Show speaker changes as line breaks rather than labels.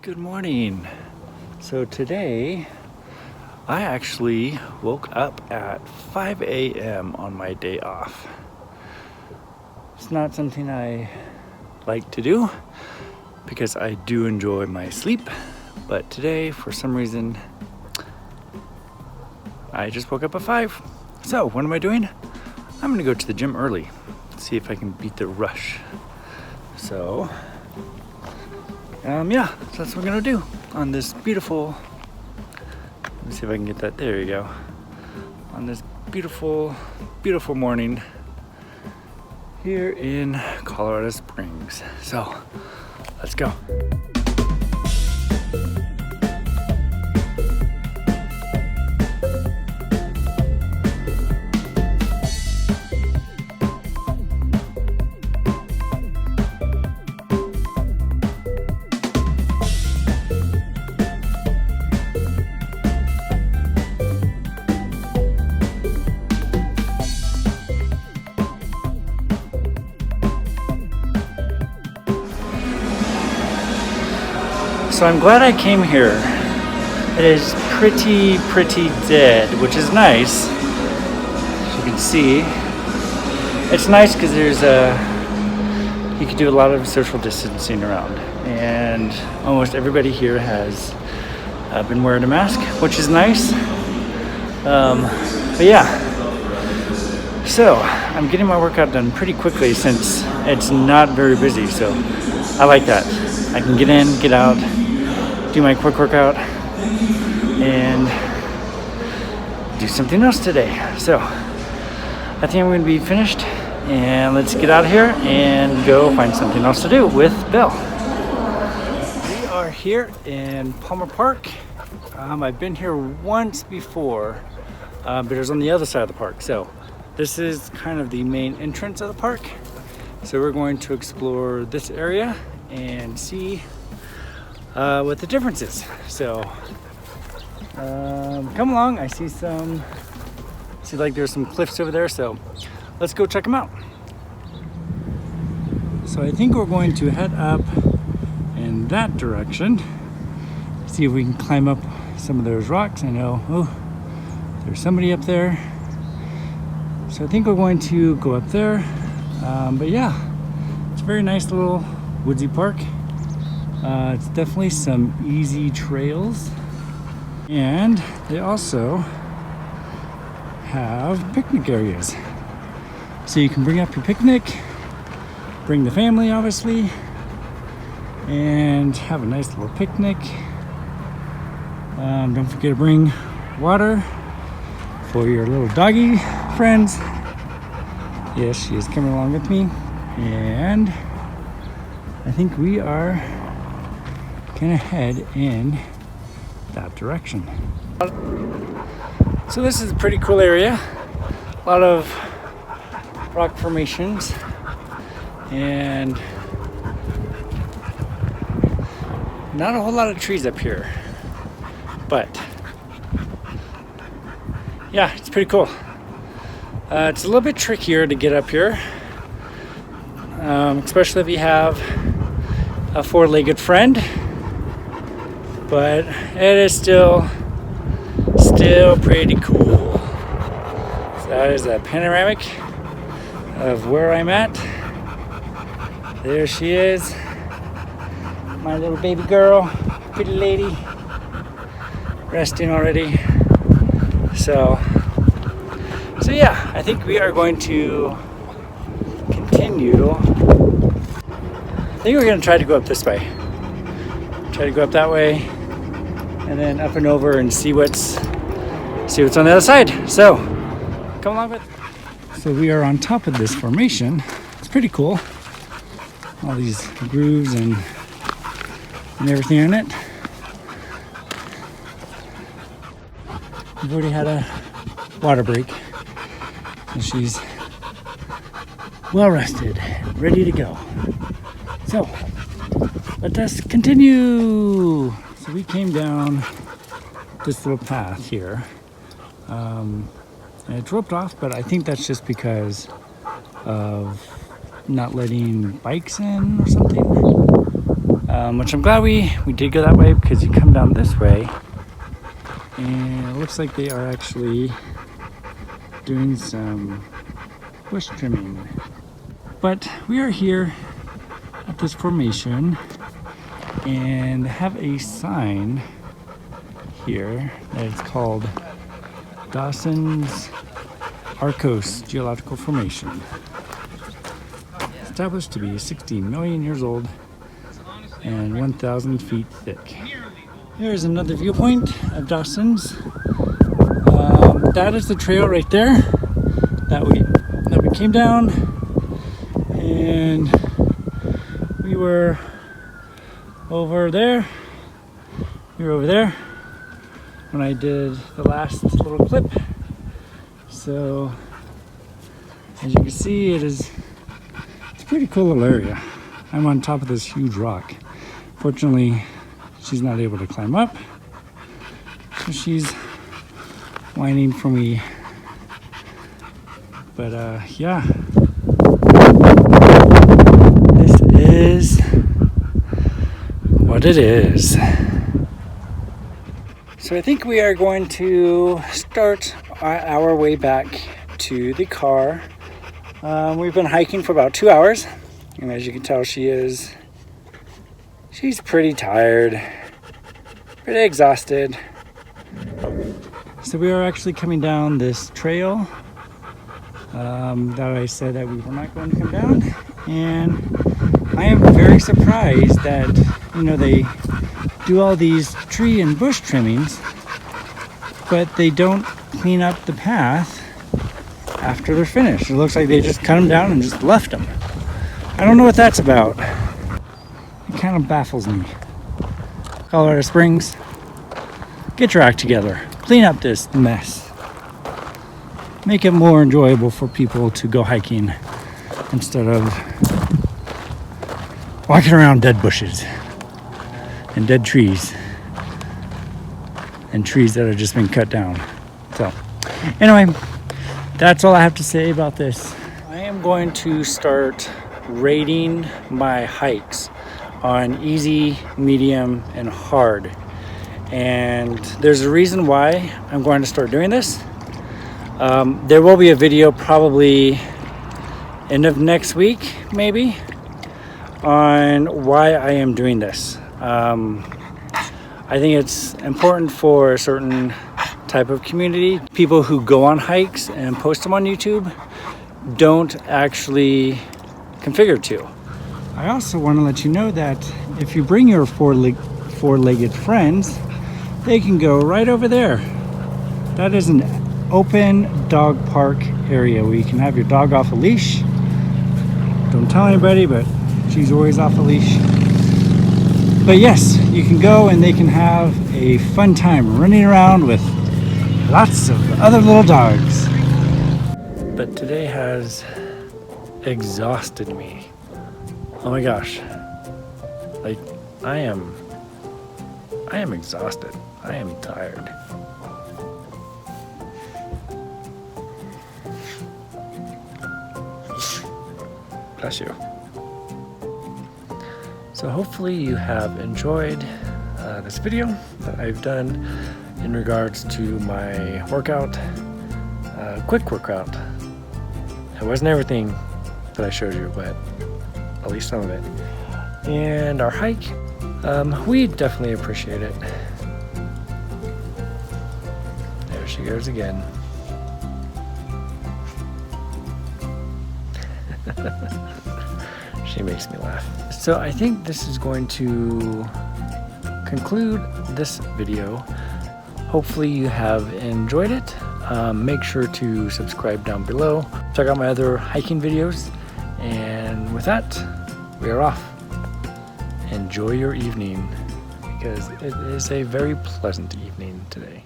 Good morning. So today I actually woke up at 5 a.m. on my day off. It's not something I like to do because I do enjoy my sleep, but today for some reason I just woke up at 5. So what am I doing? I'm gonna go to the gym early, see if I can beat the rush. So so that's what we're gonna do on this beautiful, let me see if I can get that, there you go. On this beautiful, beautiful morning here in Colorado Springs. So, let's go. So I'm glad I came here. It is pretty dead, which is nice. As you can see, it's nice because you can do a lot of social distancing around, and almost everybody here has been wearing a mask, which is nice. But yeah, so I'm getting my workout done pretty quickly since it's not very busy. So I like that. I can get in, get out, do my quick workout, and do something else today. So I think I'm going to be finished, and let's get out of here and go find something else to do with Belle. We are here in Palmer Park. I've been here once before, but it was on the other side of the park. So this is kind of the main entrance of the park. So we're going to explore this area and see what the difference is. So come along. I see like there's some cliffs over there, so let's go check them out. So I think we're going to head up in that direction, see if we can climb up some of those rocks. I know, there's somebody up there, so I think we're going to go up there. But yeah, it's a very nice little woodsy park. It's definitely some easy trails, and they also have picnic areas, so you can bring up your picnic, bring the family obviously, and have a nice little picnic. Don't forget to bring water for your little doggy friends. Yes, she is coming along with me, and I think we are gonna head in that direction. So this is a pretty cool area. A lot of rock formations, and not a whole lot of trees up here, but yeah, it's pretty cool. It's a little bit trickier to get up here, especially if you have a four-legged friend, but it is still pretty cool. So that is a panoramic of where I'm at. There she is, my little baby girl, pretty lady, resting already. So yeah, I think we are going to continue. I think we're going to try to go up this way. Try to go up that way, and then up and over and see what's on the other side. So come along with. So we are on top of this formation. It's pretty cool. All these grooves and everything in it. We've already had a water break, and she's well rested, ready to go. So let us continue. So we came down this little path here, and it roped off, but I think that's just because of not letting bikes in or something. which I'm glad we did go that way, because you come down this way and it looks like they are actually doing some bush trimming. But we are here at this formation and have a sign here that it's called Dawson's Arcos Geological Formation, established to be 60 million years old and 1,000 feet thick. Here's another viewpoint of Dawson's. That is the trail right there that we came down, and we were over there. We were over there when I did the last little clip. So as you can see, it's a pretty cool little area. I'm on top of this huge rock. Fortunately, she's not able to climb up, so she's whining for me. But yeah, this is what it is. So I think we are going to start our way back to the car. We've been hiking for about 2 hours, and as you can tell, she's pretty tired, pretty exhausted. So we are actually coming down this trail that I said that we were not going to come down, and I am very surprised that, you know, they do all these tree and bush trimmings, but they don't clean up the path after they're finished. It looks like they just cut them down and just left them. I don't know what that's about. It kind of baffles me. Colorado Springs, get your act together. Clean up this mess. Make it more enjoyable for people to go hiking instead of walking around dead bushes and dead trees and trees that have just been cut down. So anyway, that's all I have to say about this. I am going to start rating my hikes on easy, medium, and hard. And there's a reason why I'm going to start doing this. There will be a video probably end of next week, maybe, on why I am doing this. I think it's important for a certain type of community. People who go on hikes and post them on YouTube don't actually configure to. I also want to let you know that if you bring your four-legged friends, they can go right over there. That is an open dog park area where you can have your dog off a leash. Don't tell anybody, but she's always off a leash. But yes, you can go and they can have a fun time running around with lots of other little dogs. But today has exhausted me. Oh my gosh. Like, I am exhausted. I am tired. Bless you. So hopefully you have enjoyed this video that I've done in regards to my workout, quick workout. It wasn't everything that I showed you, but at least some of it. And our hike, we definitely appreciate it. There she goes again. She makes me laugh. So I think this is going to conclude this video. Hopefully you have enjoyed it. Make sure to subscribe down below. Check out my other hiking videos. And with that, we are off. Enjoy your evening, because it is a very pleasant evening today.